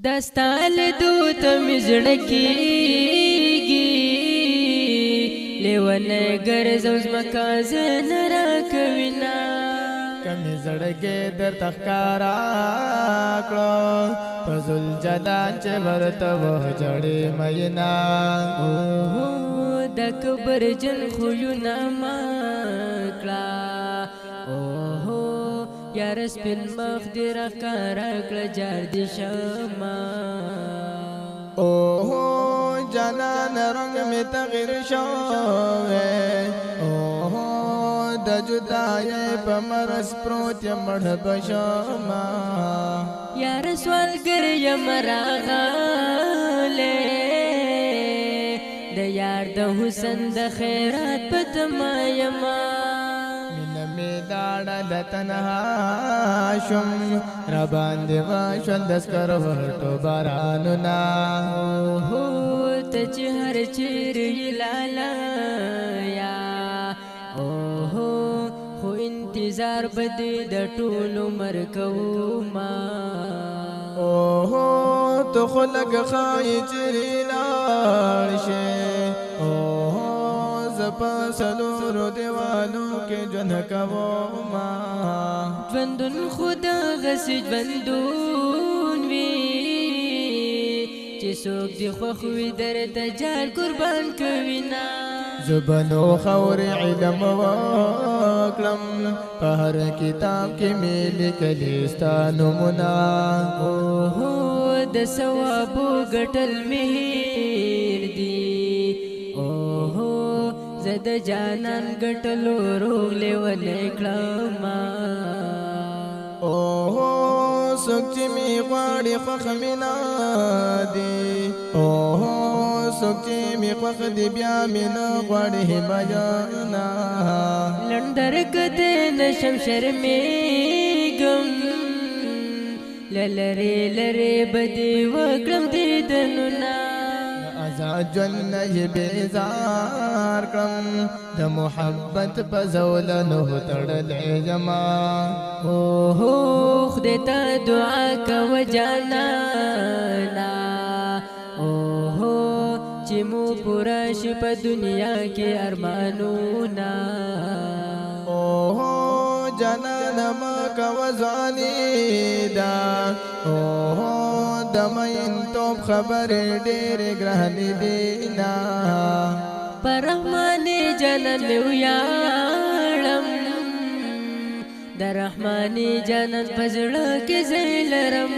دستال دوت مزړکی لیونه ګرځوز مکازن را کوینا کمی زړګې در تخکارا کړو پزول جلان چې ورته و جړې مینا اوه د کبر جن خوینا ما کړه اوه یار سپین مخ دې راکارا کړه جار دې شما اوه جانان رنگ می تغیر شوه اوه د جدای په مرس پروت مړ بشما یار سوال ګر یم راغله د یار د حسن د خیرات پتما یما می داړه د تنها شم را باندې واشل دسکر ورټو بارانونا اوه ته چې هر چیر لالا یا اوه خو انتظار بده د ټولو مرکو ما اوه تو خلق خای چری لاړ شه اوه زپا سلور دیوالو کې جن کوو ما ژوندون خدا غسی ژوندون وی چې څوک دی خوښ وي درته جار قربان کوي نا زبنو خور علم وکړم په هر کتاب کې مې لیکلي ستا نومونه اوهو د ثوابو ګټل مهیر دي اوهو زه د جانان ګټلو روغ لیونی کړم اوهو څوک چې مې غواړي خوښ مې نه دي اوهو څوک چې مې خوښ دي بیا مې نه غواړي بیانه لنډر کده نشم شرمېږم للرې لرې بدې وکړم دیدنونه ازاد ژوند یې بیزار کړم د محبت په زولنو تړلی یم اوهو خدای ته دعا کوه جانانا اوهو چې مو پوره شي په دنیا کې ارمانونه اوهو جانان ما کوه ځواني ده اوهو د مینتوب خبرې ډېرې ګرانې دي نه پر رحمان جانان مې ویاړم د رحماني جانان په زړه کې ځای لرم